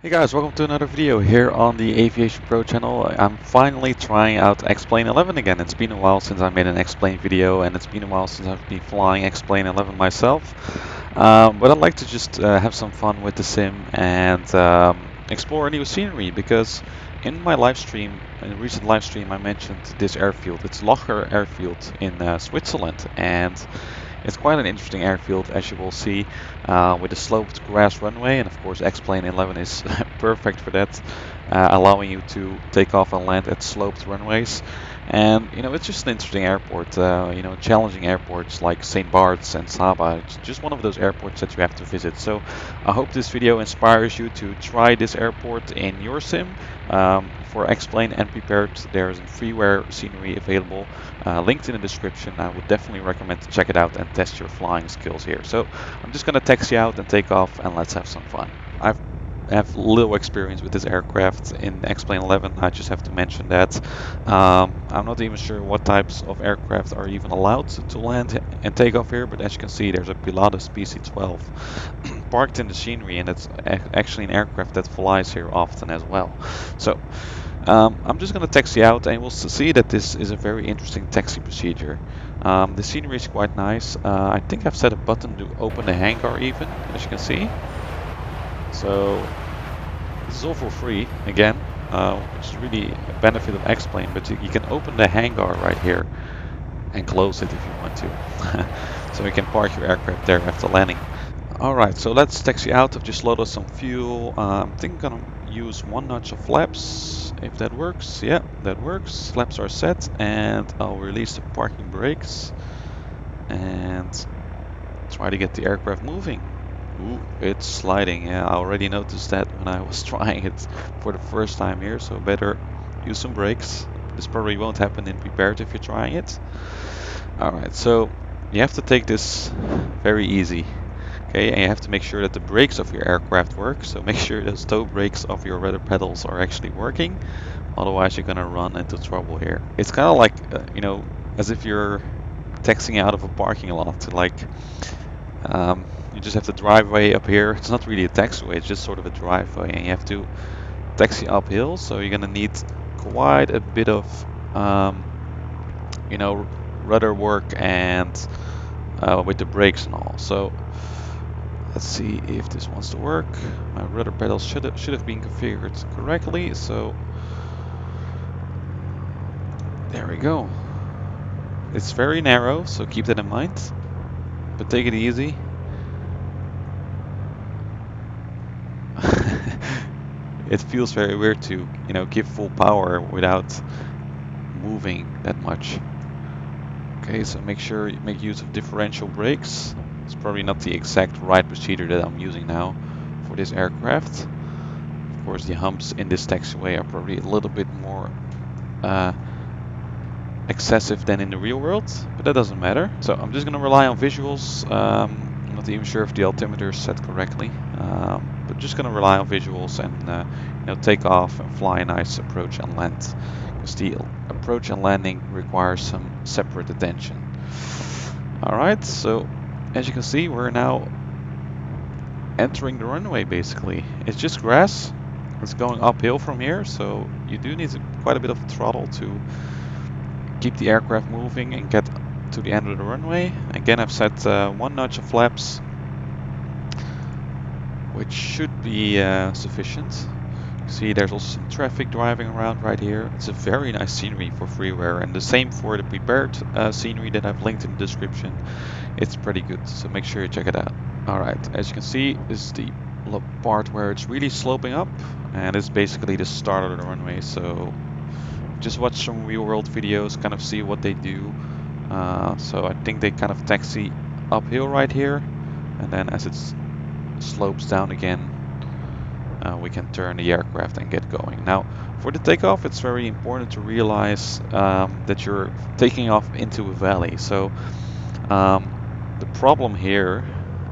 Hey guys, welcome to another video here on the Aviation Pro channel. I'm finally trying out xplane 11 again. It's been a while since I made an xplane video, and it's been a while since I've been flying xplane 11 myself. But I'd like to just have some fun with the sim and explore new scenery, because in my live stream, in a recent live stream, I mentioned this airfield. It's Locher Airfield in Switzerland, and it's quite an interesting airfield, as you will see, with a sloped grass runway, and of course X-Plane 11 is perfect for that, allowing you to take off and land at sloped runways. And it's just an interesting airport. Challenging airports like St. Bart's and Saba. It's just one of those airports that you have to visit. So I hope this video inspires you to try this airport in your sim. For X-Plane and Prepared, there's a freeware scenery available, linked in the description. I would definitely recommend to check it out and test your flying skills here. So I'm just going to taxi out and take off, and let's have some fun. I have little experience with this aircraft in X-Plane 11. I just have to mention that. I'm not even sure what types of aircraft are even allowed to land and take off here, but as you can see, there's a Pilatus PC-12 parked in the scenery, and it's actually an aircraft that flies here often as well. So I'm just going to taxi out, and we'll see that this is a very interesting taxi procedure. The scenery is quite nice. I think I've set a button to open the hangar even, as you can see. So this is all for free again, which is really a benefit of X-Plane, but you can open the hangar right here and close it if you want to. So you can park your aircraft there after landing. Alright, so let's taxi out. I've just loaded some fuel. I think I'm gonna use one notch of flaps, if that works. Yeah, that works. Flaps are set, and I'll release the parking brakes and try to get the aircraft moving. Ooh, it's sliding. Yeah, I already noticed that when I was trying it for the first time here, so better use some brakes. This probably won't happen in Prepared if you're trying it. Alright, so you have to take this very easy. Okay, and you have to make sure that the brakes of your aircraft work, so make sure those toe brakes of your rudder pedals are actually working, otherwise you're gonna run into trouble here. It's kind of like, as if you're taxiing out of a parking lot, like, you just have the driveway up here. It's not really a taxiway, it's just sort of a driveway, and you have to taxi uphill, so you're gonna need quite a bit of, rudder work and with the brakes and all. So let's see if this wants to work. My rudder pedals should have been configured correctly, so there we go. It's very narrow, so keep that in mind, but take it easy. It feels very weird to, give full power without moving that much. Okay, so make sure you make use of differential brakes. It's probably not the exact right procedure that I'm using now for this aircraft. Of course, the humps in this taxiway are probably a little bit more excessive than in the real world, but that doesn't matter. So I'm just going to rely on visuals. I'm not even sure if the altimeter is set correctly, but just going to rely on visuals and take off and fly a nice approach and land, because the approach and landing requires some separate attention. Alright, so as you can see, we're now entering the runway basically. It's just grass. It's going uphill from here, so you do need quite a bit of throttle to keep the aircraft moving and get to the end of the runway. Again, I've set one notch of flaps, which should be sufficient. See, there's also some traffic driving around right here. It's a very nice scenery for freeware, and the same for the Prepared scenery that I've linked in the description. It's pretty good, so make sure you check it out. Alright, as you can see, this is the part where it's really sloping up, and it's basically the start of the runway, so just watch some real world videos, kind of see what they do. So I think they kind of taxi uphill right here, and then as it slopes down again, we can turn the aircraft and get going. Now, for the takeoff, it's very important to realize that you're taking off into a valley. So the problem here,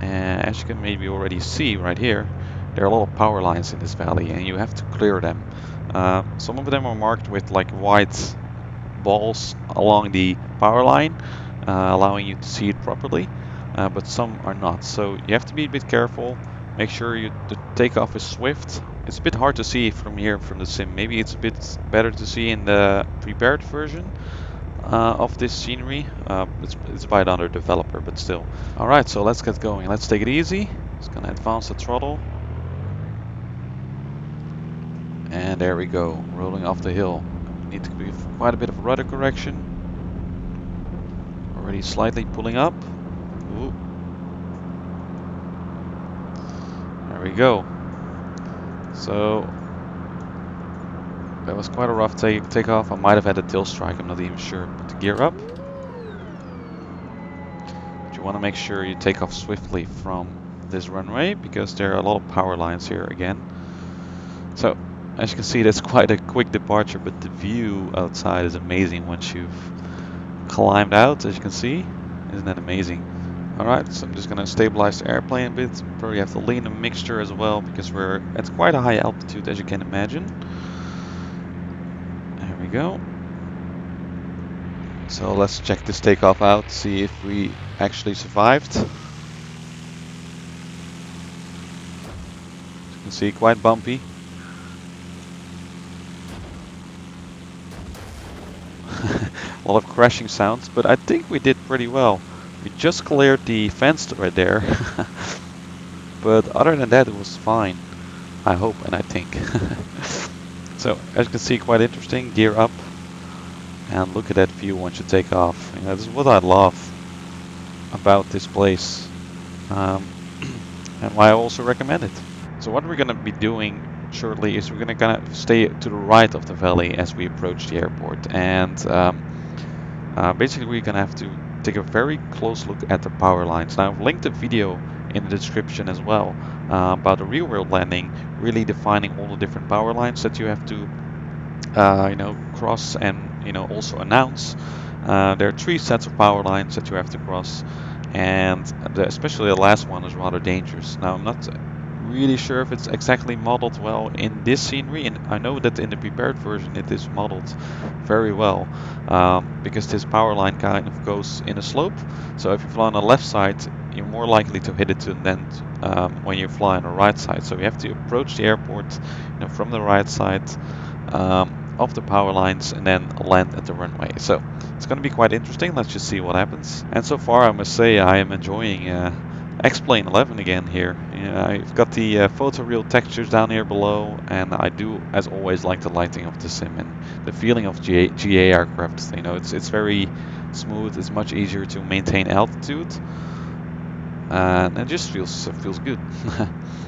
as you can maybe already see right here, there are a lot of power lines in this valley, and you have to clear them. Some of them are marked with like white balls along the power line, allowing you to see it properly, but some are not. So you have to be a bit careful. Make sure the takeoff is swift it's a bit hard to see from here from the sim. Maybe it's a bit better to see in the prepared version of this scenery. It's by another developer, but still. Alright, so let's get going. Let's take it easy. Just gonna advance the throttle. And there we go, rolling off the hill. Need to do quite a bit of rudder correction. Already slightly pulling up. Ooh. There we go. So that was quite a rough takeoff. I might have had a tail strike, I'm not even sure. Put the gear up. But you want to make sure you take off swiftly from this runway because there are a lot of power lines here again. So as you can see, that's quite a quick departure, but the view outside is amazing once you've climbed out, as you can see. Isn't that amazing? Alright, so I'm just going to stabilize the airplane a bit. Probably have to lean the mixture as well because we're at quite a high altitude, as you can imagine. There we go. So let's check this takeoff out, see if we actually survived. As you can see, quite bumpy. A lot of crashing sounds, but I think we did pretty well. We just cleared the fence right there. But other than that, it was fine. I hope and I think. So, as you can see, quite interesting. Gear up. And look at that view once you take off. You know, this is what I love about this place. And why I also recommend it. So what we're going to be doing shortly is we're going to kind of stay to the right of the valley as we approach the airport. And basically we're going to have to take a very close look at the power lines. Now I've linked a video in the description as well about the real world landing, really defining all the different power lines that you have to you know, cross and, you know, also announce. There are 3 sets of power lines that you have to cross, and especially the last one is rather dangerous. Now I'm not really sure if it's exactly modeled well in this scenery, and I know that in the prepared version it is modeled very well because this power line kind of goes in a slope. So if you fly on the left side, you're more likely to hit it than when you fly on the right side. So you have to approach the airport, you know, from the right side of the power lines and then land at the runway. So it's going to be quite interesting. Let's just see what happens. And so far I must say I am enjoying X-Plane 11 again here. I've got the photoreal textures down here below, and I do, as always, like the lighting of the sim and the feeling of GA aircraft. You know, it's very smooth. It's much easier to maintain altitude, and it just feels good.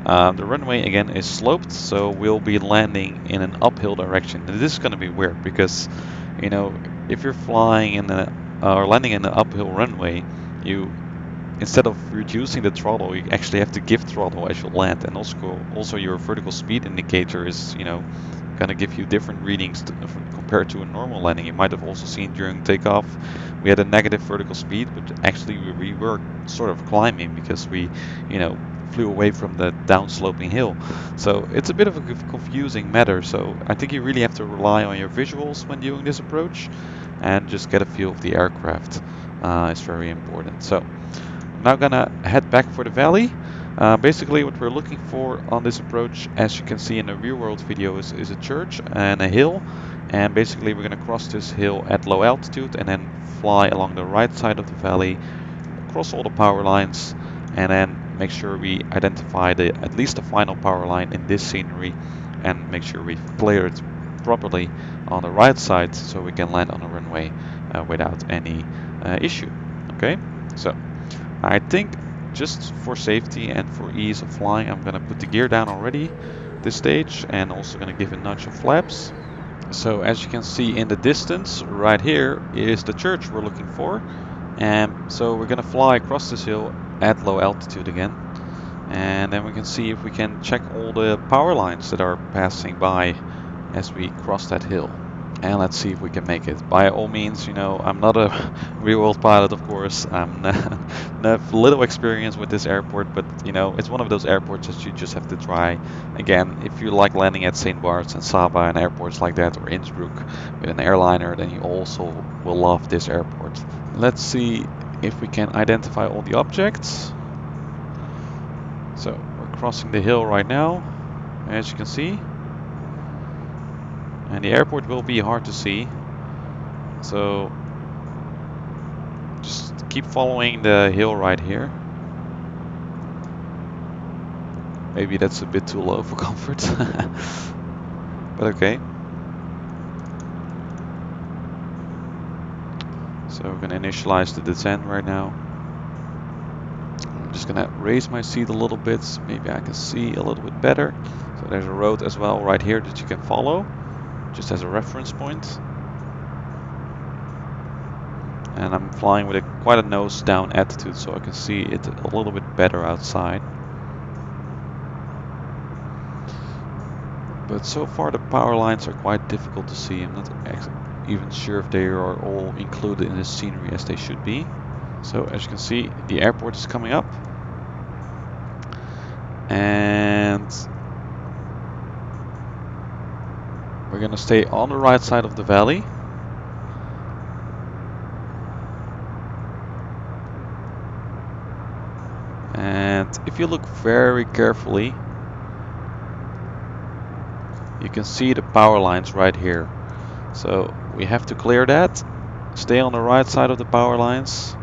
The runway again is sloped, so we'll be landing in an uphill direction. And this is going to be weird because, you know, if you're flying in or landing in an uphill runway, you, instead of reducing the throttle, you actually have to give throttle as you land, and also your vertical speed indicator is, you know, going to give you different readings compared to a normal landing. You might have also seen during takeoff we had a negative vertical speed, but actually we were sort of climbing because we, you know, flew away from the downsloping hill. So it's a bit of a confusing matter. So I think you really have to rely on your visuals when doing this approach and just get a feel of the aircraft. It's very important. So I'm now gonna head back for the valley. Basically what we're looking for on this approach, as you can see in the real world video, is a church and a hill. And basically we're gonna cross this hill at low altitude and then fly along the right side of the valley, across all the power lines, and then make sure we identify at least the final power line in this scenery and make sure we've cleared it properly on the right side so we can land on the runway without any issue. Okay, so I think just for safety and for ease of flying, I'm going to put the gear down already this stage, and also going to give a nudge of flaps. So as you can see in the distance right here is the church we're looking for, and so we're going to fly across this hill at low altitude again, and then we can see if we can check all the power lines that are passing by as we cross that hill. And let's see if we can make it. By all means, you know, I'm not a real-world pilot, of course. I have little experience with this airport, but, you know, it's one of those airports that you just have to try. Again, if you like landing at St. Bart's and Saba and airports like that, or Innsbruck with an airliner, then you also will love this airport. Let's see if we can identify all the objects. So we're crossing the hill right now. as you can see. And the airport will be hard to see. So just keep following the hill right here. Maybe that's a bit too low for comfort. But okay. So we're going to initialize the descent right now. I'm just going to raise my seat a little bit. So maybe I can see a little bit better. So there's a road as well right here that you can follow, just as a reference point. And I'm flying with quite a nose down attitude, so I can see it a little bit better outside. But so far the power lines are quite difficult to see. I'm not even sure if they are all included in the scenery as they should be. So as you can see, the airport is coming up. And we're gonna stay on the right side of the valley. And if you look very carefully, you can see the power lines right here. So we have to clear that, stay on the right side of the power lines,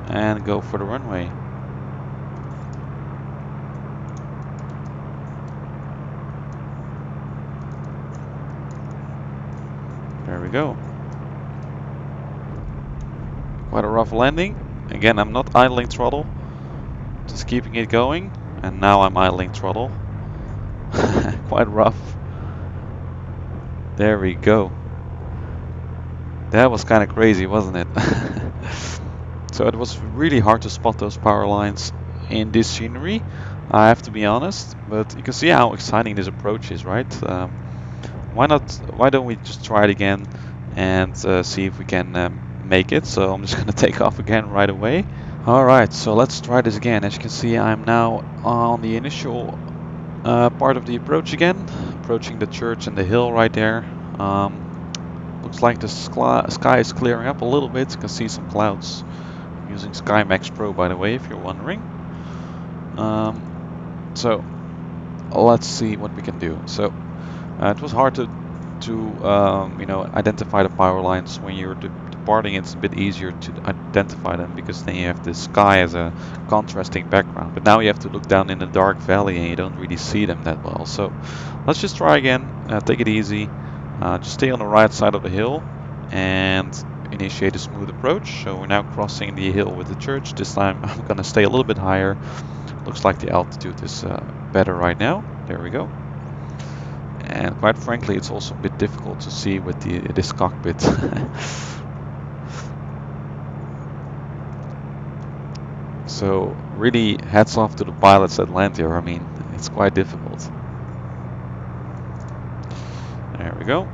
and go for the runway. There we go. Quite a rough landing. Again, I'm not idling throttle, just keeping it going. And now I'm idling throttle. Quite rough. There we go. That was kind of crazy, wasn't it? So it was really hard to spot those power lines in this scenery, I have to be honest. But you can see how exciting this approach is, right? Why don't we just try it again and see if we can make it. So I'm just going to take off again right away. Alright, so let's try this again. As you can see, I'm now on the initial part of the approach again, approaching the church and the hill right there. Looks like the sky is clearing up a little bit. You can see some clouds. I'm using SkyMax Pro, by the way, if you're wondering. So let's see what we can do. So it was hard to identify the power lines when you're departing. It's a bit easier to identify them because then you have the sky as a contrasting background. But now you have to look down in a dark valley and you don't really see them that well. So let's just try again. Take it easy. Just stay on the right side of the hill and initiate a smooth approach. So we're now crossing the hill with the church. This time I'm gonna stay a little bit higher. Looks like the altitude is better right now. There we go. And quite frankly, it's also a bit difficult to see with this cockpit. So really hats off to the pilots that land here. I mean, it's quite difficult. There we go.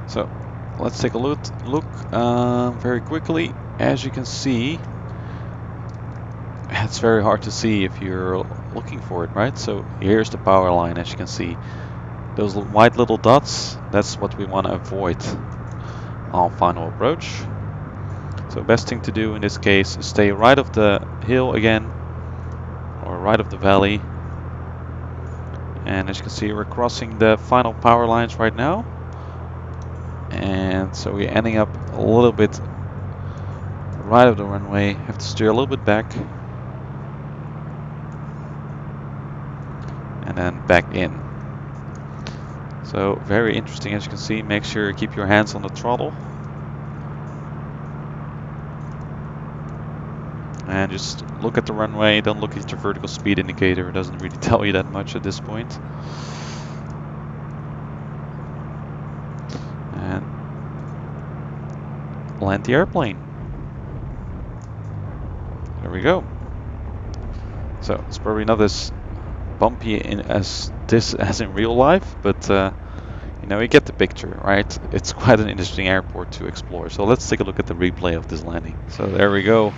So let's take a look very quickly. As you can see, it's very hard to see if you're looking for it, right? So here's the power line, as you can see. Those white little dots, that's what we want to avoid on final approach. So best thing to do in this case is stay right of the hill again, or right of the valley. And as you can see, we're crossing the final power lines right now. And so we're ending up a little bit right of the runway. Have to steer a little bit back. And then back in. So very interesting, as you can see. Make sure you keep your hands on the throttle. And just look at the runway, don't look at your vertical speed indicator. It doesn't really tell you that much at this point. And land the airplane. There we go. So it's probably not as bumpy as in real life, but you get the picture, right? It's quite an interesting airport to explore. So let's take a look at the replay of this landing. So there we go.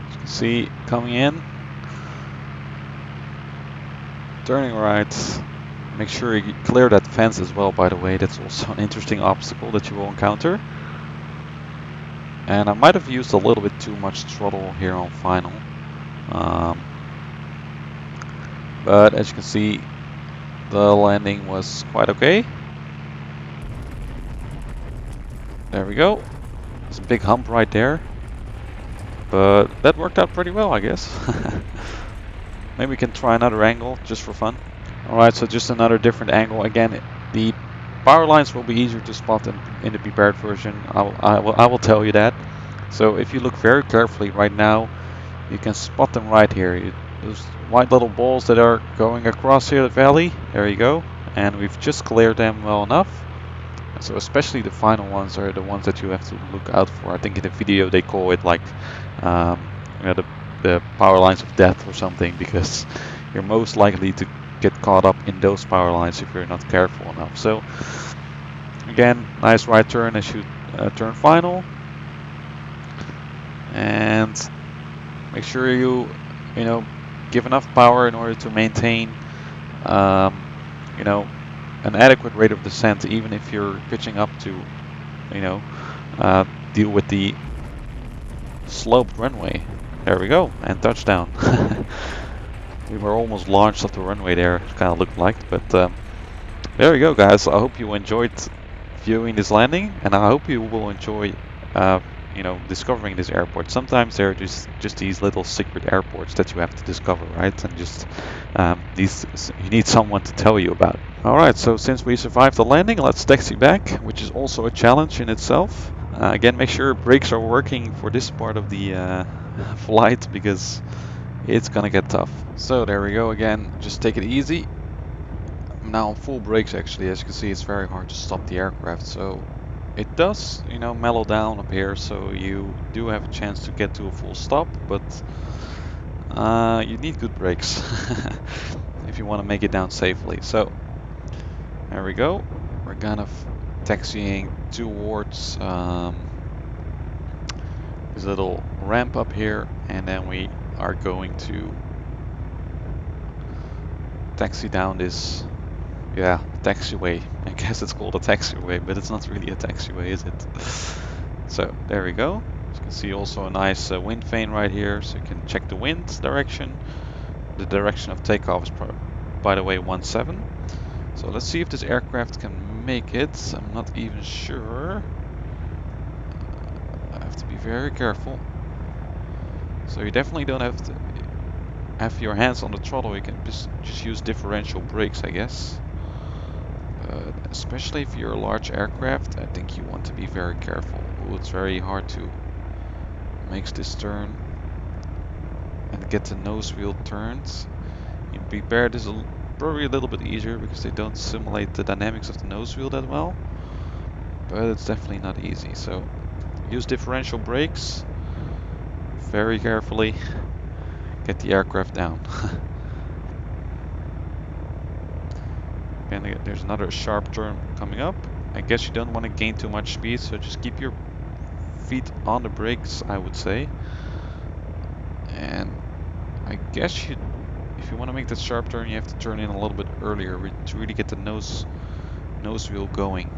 As you can see, coming in, turning right. Make sure you clear that fence as well, by the way. That's also an interesting obstacle that you will encounter. And I might have used a little bit too much throttle here on final. But as you can see, the landing was quite okay. There we go. There's a big hump right there. But that worked out pretty well, I guess. Maybe we can try another angle just for fun. Alright, so just another different angle. Again, the power lines will be easier to spot in the prepared version. I will tell you that. So if you look very carefully right now, you can spot them right here. Those white little balls that are going across here the valley, there you go. And we've just cleared them well enough. So especially the final ones are the ones that you have to look out for. I think in the video they call it like you know, the power lines of death or something, because you're most likely to get caught up in those power lines if you're not careful enough. So again, nice right turn as you turn final, and make sure you know, give enough power in order to maintain you know, an adequate rate of descent, even if you're pitching up to, you know, deal with the sloped runway. There we go, and touchdown. We were almost launched off the runway there, it kind of looked like, but there you go, guys. I hope you enjoyed viewing this landing, and I hope you will enjoy you know, discovering this airport. Sometimes there are just these little secret airports that you have to discover, right? And just you need someone to tell you about. Alright, so since we survived the landing, let's taxi back, which is also a challenge in itself. Again, make sure brakes are working for this part of the flight, because it's gonna get tough. So there we go again, just take it easy. I'm now on full brakes actually. As you can see, it's very hard to stop the aircraft, so it does, you know, mellow down up here, so you do have a chance to get to a full stop, but you need good brakes if you want to make it down safely. So there we go. We're kind of taxiing towards this little ramp up here, and then we are going to taxi down this, yeah, taxiway. I guess it's called a taxiway, but it's not really a taxiway, is it? So there we go. As you can see, also a nice wind vane right here, so you can check the wind direction. The direction of takeoff is, by the way, 17. So let's see if this aircraft can make it. I'm not even sure. I have to be very careful. So you definitely don't have to have your hands on the throttle. You can just use differential brakes, I guess. But especially if you're a large aircraft, I think you want to be very careful. Ooh, it's very hard to make this turn and get the nose wheel turns. In prepared is probably a little bit easier because they don't simulate the dynamics of the nose wheel that well. But it's definitely not easy. So use differential brakes very carefully. Get the aircraft down. And there's another sharp turn coming up. I guess you don't want to gain too much speed, so just keep your feet on the brakes, I would say. And I guess if you want to make that sharp turn, you have to turn in a little bit earlier to really get the nose wheel going.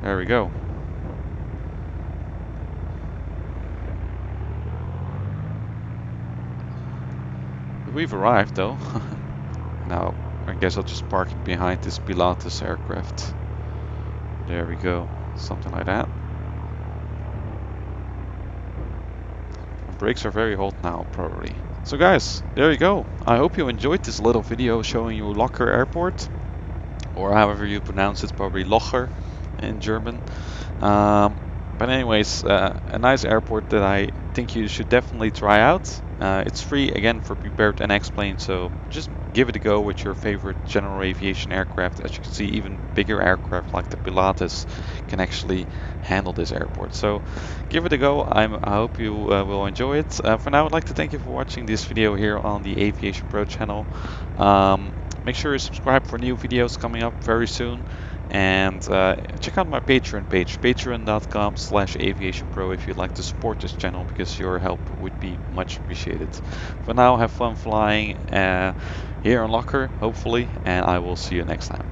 There we go. We've arrived though. Now I guess I'll just park it behind this Pilatus aircraft. There we go, something like that. The brakes are very hot now, probably. So guys, there you go. I hope you enjoyed this little video showing you Locher Airport, or however you pronounce it, probably Locher in German. But anyways, a nice airport that I think you should definitely try out. It's free again for prepared and xplane, so just give it a go with your favorite general aviation aircraft. As you can see, even bigger aircraft like the Pilatus can actually handle this airport. So give it a go. I hope you will enjoy it. For now, I'd like to thank you for watching this video here on the AviationPro channel. Make sure you subscribe for new videos coming up very soon. And check out my Patreon page, patreon.com/aviationpro, if you'd like to support this channel, because your help would be much appreciated. For now, have fun flying here on Locher, hopefully, and I will see you next time.